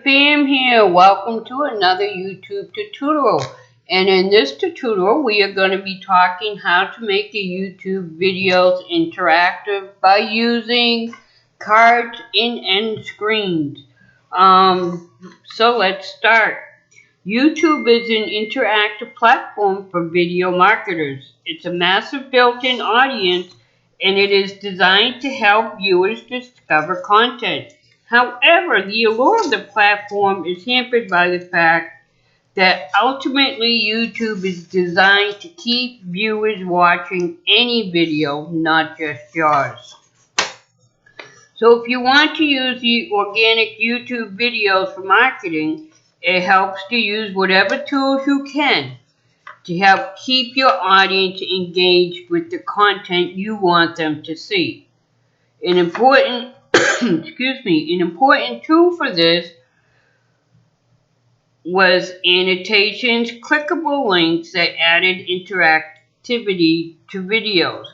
Fam here. Welcome to another YouTube tutorial. And in this tutorial, we are going to be talking how to make your YouTube videos interactive by using cards and end screens. So let's start. YouTube is an interactive platform for video marketers. It's a massive built-in audience, and it is designed to help viewers discover content. However, the allure of the platform is hampered by the fact that ultimately YouTube is designed to keep viewers watching any video, not just yours. So if you want to use the organic YouTube videos for marketing, it helps to use whatever tools you can to help keep your audience engaged with the content you want them to see. An important an important tool for this was annotations, clickable links that added interactivity to videos.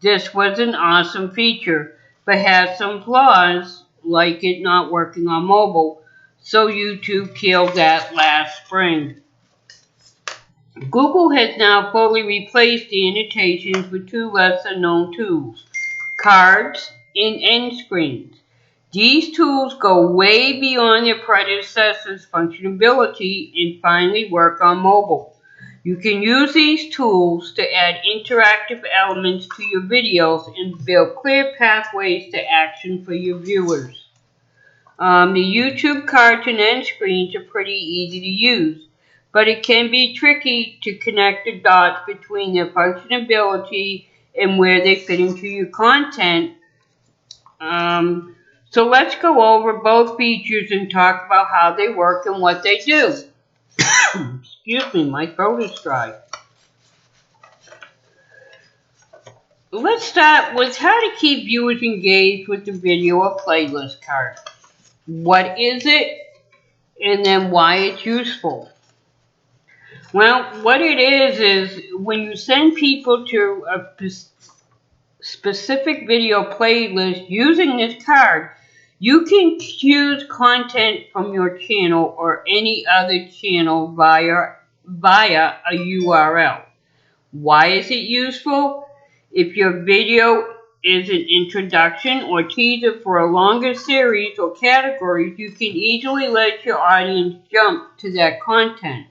This was an awesome feature, but has some flaws, like it not working on mobile, so YouTube killed that last spring. Google has now fully replaced the annotations with two lesser-known tools, cards and end screens. These tools go way beyond their predecessors' functionality and finally work on mobile. You can use these tools to add interactive elements to your videos and build clear pathways to action for your viewers. The YouTube cards and end screens are pretty easy to use, but it can be tricky to connect the dots between their functionality and where they fit into your content. So let's go over both features and talk about how they work and what they do. Excuse me, my throat is dry. Let's start with how to keep viewers engaged with the video or playlist card. What is it, and then why it's useful? Well, what it is when you send people to a specific video playlist using this card, you can choose content from your channel or any other channel via a URL. Why is it useful? If your video is an introduction or teaser for a longer series or categories, you can easily let your audience jump to that content.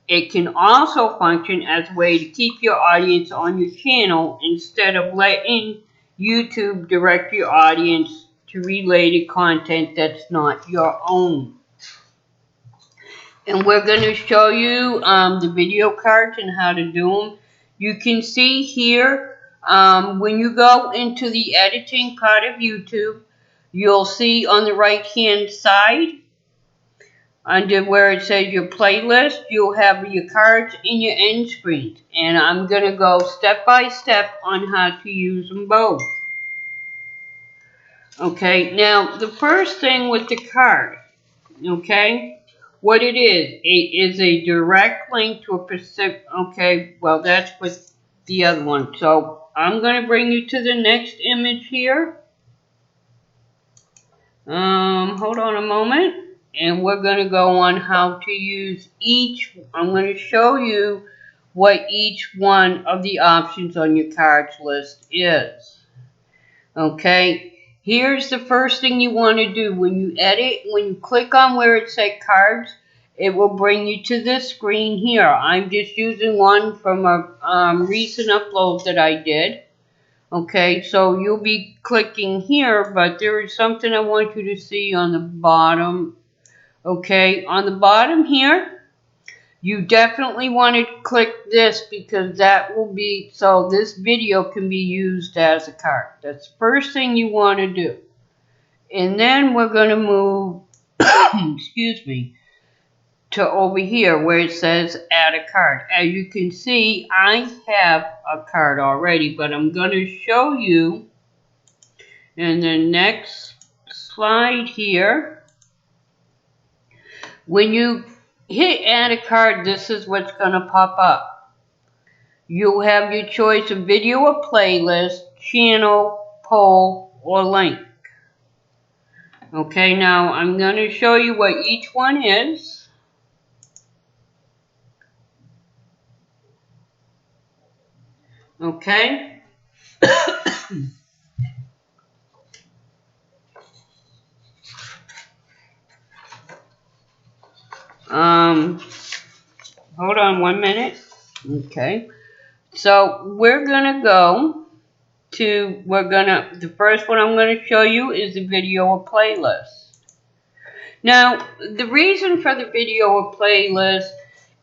It can also function as a way to keep your audience on your channel instead of letting YouTube direct your audience to related content that's not your own. And we're going to show you the video cards and how to do them. You can see here, when you go into the editing part of YouTube, you'll see on the right hand side, under where it says your playlist, you'll have your cards and your end screens. And I'm going to go step by step on how to use them both. Okay, now the first thing with the card, okay, what it is a direct link to a specific, okay, well that's with the other one. So I'm going to bring you to the next image here. Hold on a moment. And we're going to go on how to use each. I'm going to show you what each one of the options on your cards list is. Okay, here's the first thing you want to do. When you edit, when you click on where it says cards, it will bring you to this screen here. I'm just using one from a recent upload that I did. Okay, so you'll be clicking here, but there is something I want you to see on the bottom. Okay, on the bottom here, you definitely want to click this because that will be, so this video can be used as a card. That's the first thing you want to do. And then we're going to move, excuse me, to over here where it says add a card. As you can see, I have a card already, but I'm going to show you in the next slide here. When you hit add a card, this is what's going to pop up. You'll have your choice of video or playlist, channel, poll, or link. Okay, now I'm going to show you what each one is. Okay. Hold on 1 minute. Okay. So we're going to go to, the first one I'm going to show you is the video playlist. Now, the reason for the video playlist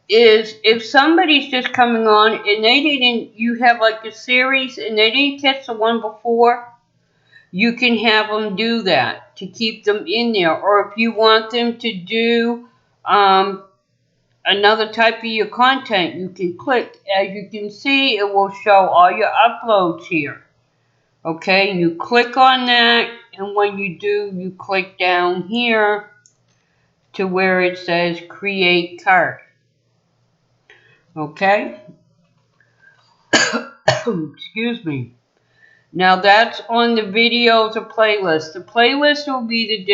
is if somebody's just coming on and you have like a series and they didn't catch the one before, you can have them do that to keep them in there. Or if you want them to do another type of your content, you can click. As you can see, it will show all your uploads here. Okay, you click on that, and when you do, you click down here to where it says create cart. Okay? Excuse me. Now that's on the videos or playlist. The playlist will be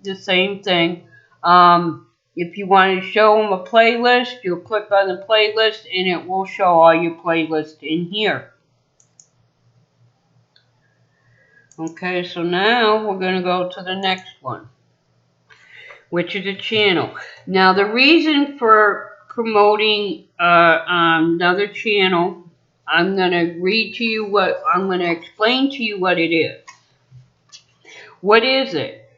the same thing. If you want to show them a playlist, you'll click on the playlist and it will show all your playlists in here. Okay, so now we're going to go to the next one, which is a channel. Now the reason for promoting another channel, I'm going to explain to you what it is. What is it?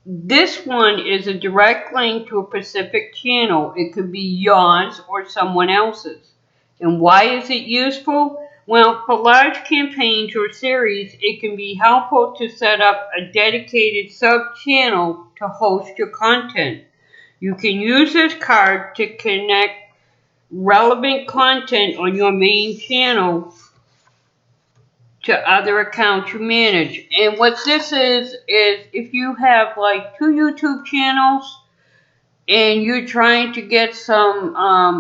This one is a direct link to a specific channel. It could be yours or someone else's. And why is it useful? Well, for large campaigns or series, it can be helpful to set up a dedicated sub-channel to host your content. You can use this card to connect relevant content on your main channel to other accounts you manage. And what this is if you have like 2 YouTube channels and you're trying to get some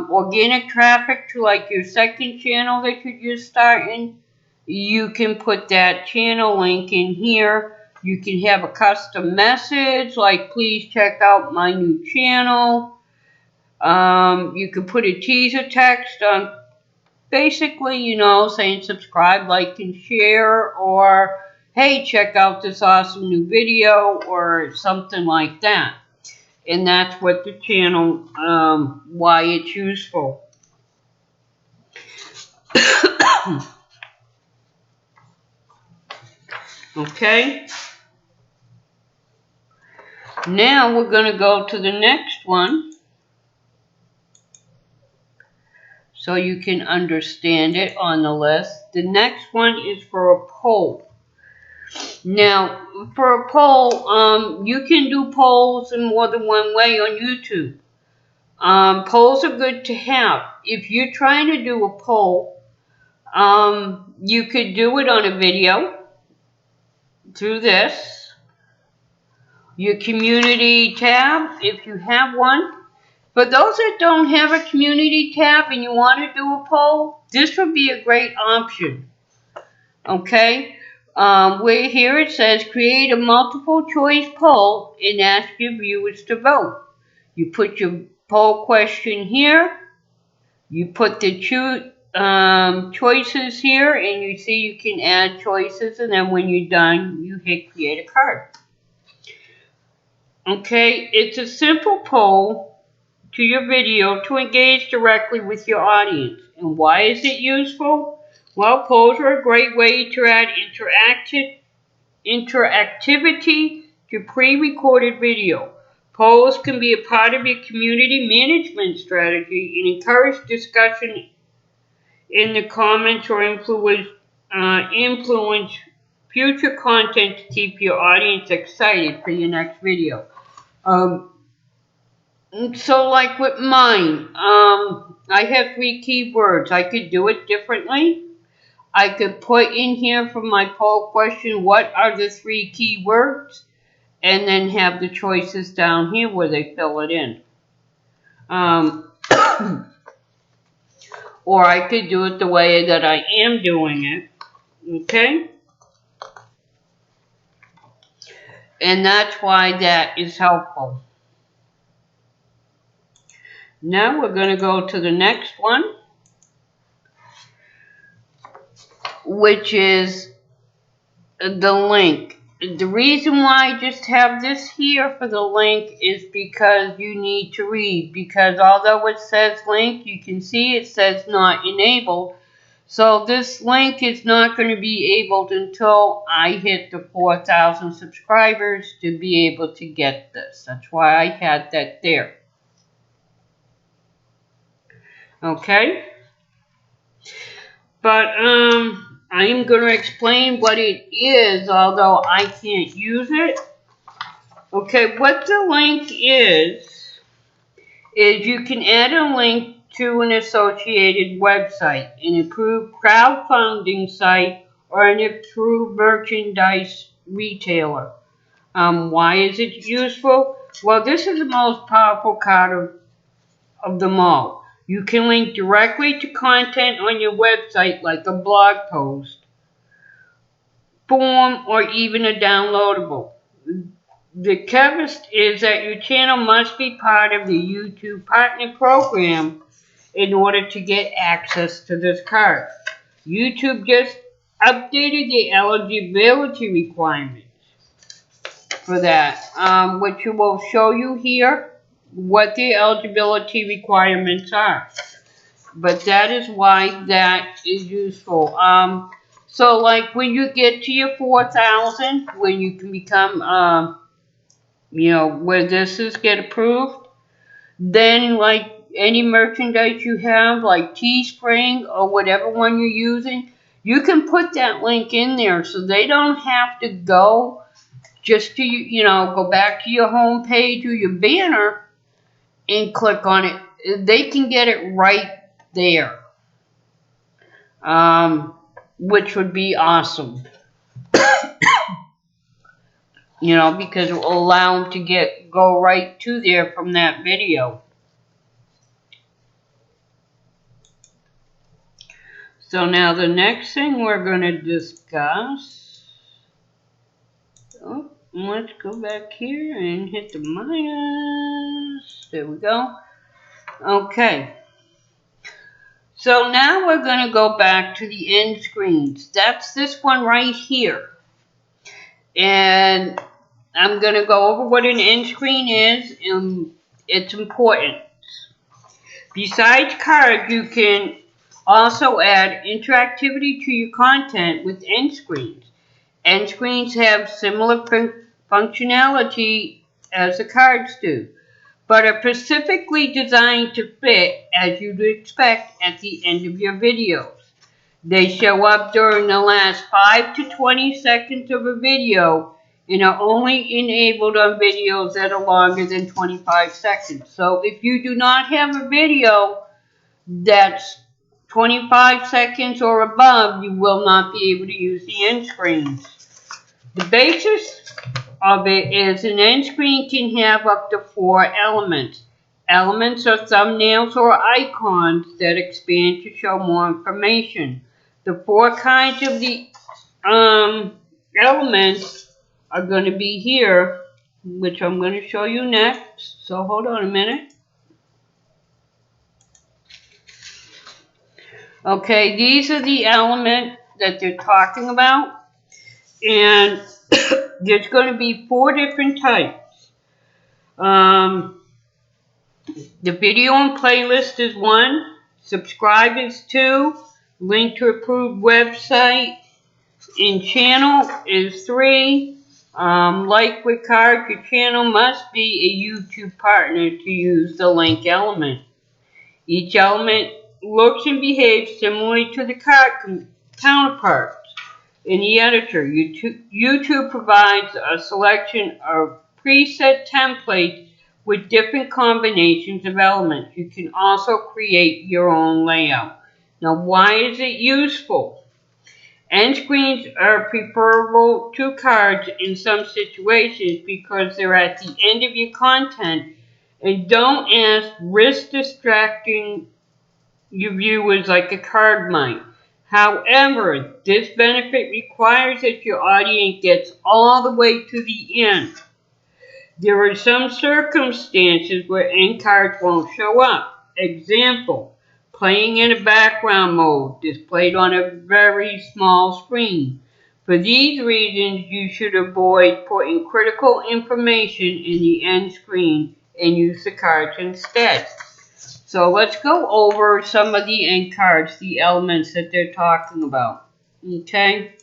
organic traffic to like your second channel that you're just starting, you can put that channel link in here. You can have a custom message like please check out my new channel. You can put a teaser text on, basically, saying subscribe, like, and share, or hey, check out this awesome new video, or something like that. And that's what the channel, why it's useful. Okay. Now we're going to go to the next one, so you can understand it on the list. The next one is for a poll. Now, for a poll, you can do polls in more than one way on YouTube. Polls are good to have. If you're trying to do a poll, you could do it on a video through this. Your community tab, if you have one. For those that don't have a community tab and you want to do a poll, this would be a great option. Okay? Where here it says create a multiple choice poll and ask your viewers to vote. You put your poll question here. You put the choices here, and you see you can add choices, and then when you're done, you hit create a card. Okay? It's a simple poll to your video to engage directly with your audience. And why is it useful? Well, polls are a great way to add interactivity to pre-recorded video. Polls can be a part of your community management strategy and encourage discussion in the comments or influence future content to keep your audience excited for your next video. So like with mine, I have 3 keywords. I could do it differently. I could put in here for my poll question, what are the 3 keywords? And then have the choices down here where they fill it in. Or I could do it the way that I am doing it. Okay? And that's why that is helpful. Now we're going to go to the next one, which is the link. The reason why I just have this here for the link is because you need to read. Because although it says link, you can see it says not enabled. So this link is not going to be enabled until I hit the 4,000 subscribers to be able to get this. That's why I had that there. Okay? But I'm going to explain what it is, although I can't use it. Okay, what the link is you can add a link to an associated website, an approved crowdfunding site, or an approved merchandise retailer. Why is it useful? Well, this is the most powerful card of them all. You can link directly to content on your website like a blog post, form, or even a downloadable. The catalyst is that your channel must be part of the YouTube Partner Program in order to get access to this card. YouTube just updated the eligibility requirements for that, which will show you here what the eligibility requirements are. But that is why that is useful. So like when you get to your 4,000, when you can become, where this is get approved, then like any merchandise you have, like Teespring or whatever one you're using, you can put that link in there so they don't have to go just to, go back to your home page or your banner and click on it. They can get it right there, which would be awesome. Because it will allow them to go right to there from that video. So now the next thing we're going to discuss, let's go back here and hit the minus. There we go. Okay. So now we're going to go back to the end screens. That's this one right here. And I'm going to go over what an end screen is, and it's important. Besides cards, you can also add interactivity to your content with end screens. End screens have similar functionality as the cards do, but are specifically designed to fit as you'd expect at the end of your videos. They show up during the last 5 to 20 seconds of a video and are only enabled on videos that are longer than 25 seconds. So if you do not have a video that's 25 seconds or above, you will not be able to use the end screens. The basis of it is an end screen can have up to 4 elements. Elements are thumbnails or icons that expand to show more information. The 4 kinds of the elements are going to be here, which I'm going to show you next. So hold on a minute. Okay, these are the elements that they're talking about. And there's going to be 4 different types. The video and playlist is 1. Subscribe is 2. Link to approved website and channel is 3. Like with cards, your channel must be a YouTube partner to use the link element. Each element looks and behaves similarly to the card counterparts. In the editor, YouTube provides a selection of preset templates with different combinations of elements. You can also create your own layout. Now, why is it useful? End screens are preferable to cards in some situations because they're at the end of your content and don't risk distracting your viewers like a card might. However, this benefit requires that your audience gets all the way to the end. There are some circumstances where end cards won't show up. Example, playing in a background mode, displayed on a very small screen. For these reasons, you should avoid putting critical information in the end screen and use the cards instead. So let's go over some of the end cards, the elements that they're talking about. Okay?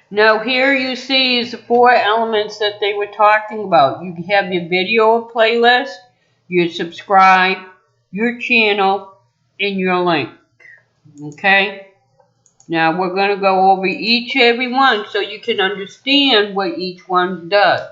Now here you see is the 4 elements that they were talking about. You have your video playlist, your subscribe, your channel, and your link. Okay? Now we're going to go over every one so you can understand what each one does.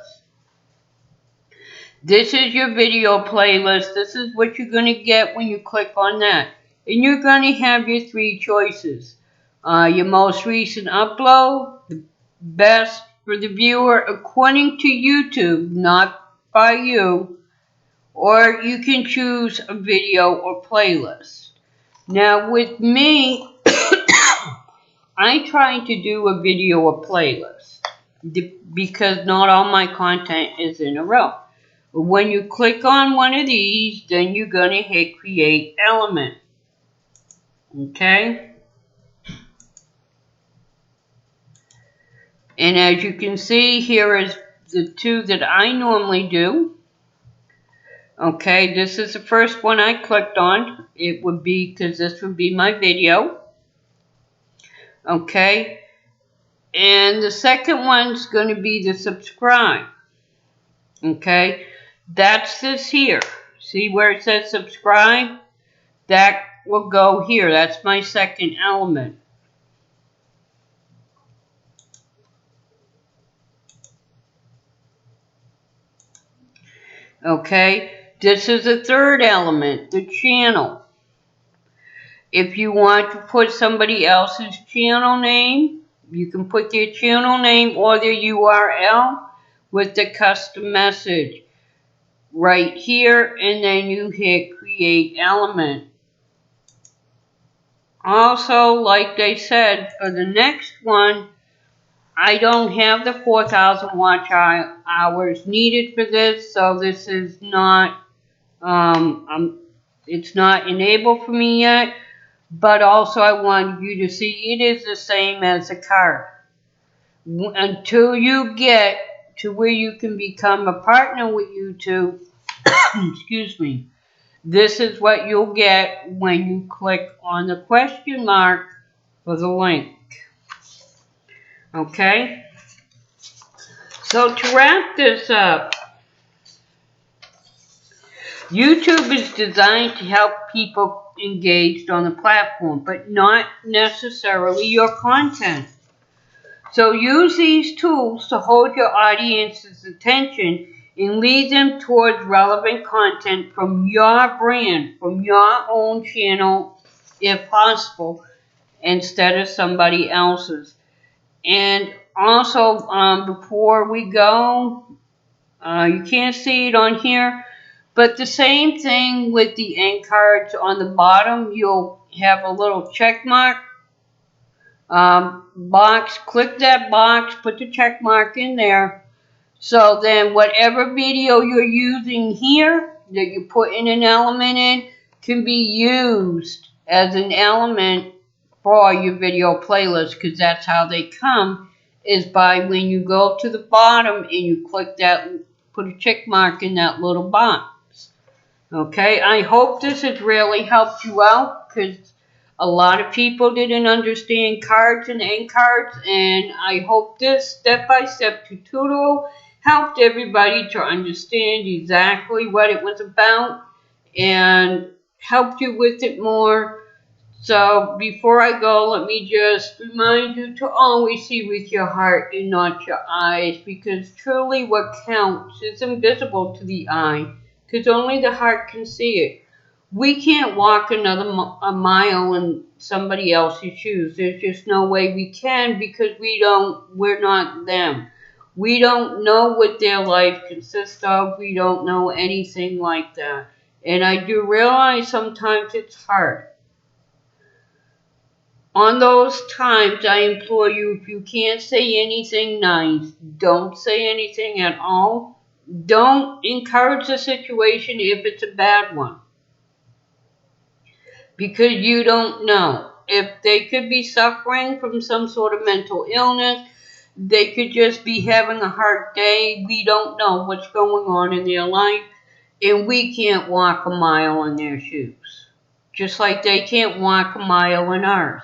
This is your video playlist. This is what you're going to get when you click on that. And you're going to have your 3 choices. Your most recent upload, the best for the viewer according to YouTube, not by you, or you can choose a video or playlist. Now with me, I try to do a video or playlist because not all my content is in a row. When you click on one of these, then you're going to hit create element. Okay? And as you can see, here is the 2 that I normally do. Okay, this is the first one I clicked on. It would be, because this would be my video. Okay, and the second one's going to be the subscribe. Okay, that's this here. See where it says subscribe? That will go here. That's my second element. Okay, this is the third element, the channel. If you want to put somebody else's channel name, you can put their channel name or their URL with the custom message right here, and then you hit create element. Also, like they said, for the next one, I don't have the 4,000 watch hours needed for this, so this is not, it's not enabled for me yet. But also I want you to see it is the same as a card. Until you get to where you can become a partner with YouTube, excuse me, this is what you'll get when you click on the question mark for the link. Okay? So to wrap this up, YouTube is designed to help people engaged on the platform, but not necessarily your content. So use these tools to hold your audience's attention and lead them towards relevant content from your brand, from your own channel, if possible, instead of somebody else's. And also, before we go, you can't see it on here, but the same thing with the end cards on the bottom. You'll have a little check mark box. Click that box, put the check mark in there. So then whatever video you're using here that you put in an element in can be used as an element for your video playlist, because that's how they come, is by when you go to the bottom and you click that, put a check mark in that little box. Okay, I hope this has really helped you out, because a lot of people didn't understand cards and end cards, and I hope this step-by-step tutorial helped everybody to understand exactly what it was about and helped you with it more. So before I go, let me just remind you to always see with your heart and not your eyes, because truly what counts is invisible to the eye, because only the heart can see it. We can't walk a mile in somebody else's shoes. There's just no way we can, because we're not them. We don't know what their life consists of. We don't know anything like that. And I do realize sometimes it's hard. On those times, I implore you, if you can't say anything nice, don't say anything at all. Don't encourage the situation if it's a bad one, because you don't know. If they could be suffering from some sort of mental illness, they could just be having a hard day. We don't know what's going on in their life, and we can't walk a mile in their shoes, just like they can't walk a mile in ours.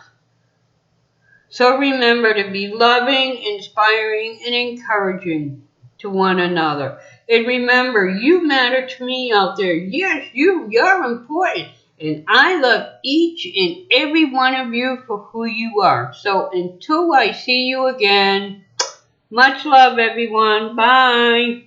So remember to be loving, inspiring, and encouraging to one another. And remember, you matter to me out there. Yes, you're important. And I love each and every one of you for who you are. So until I see you again, much love, everyone. Bye.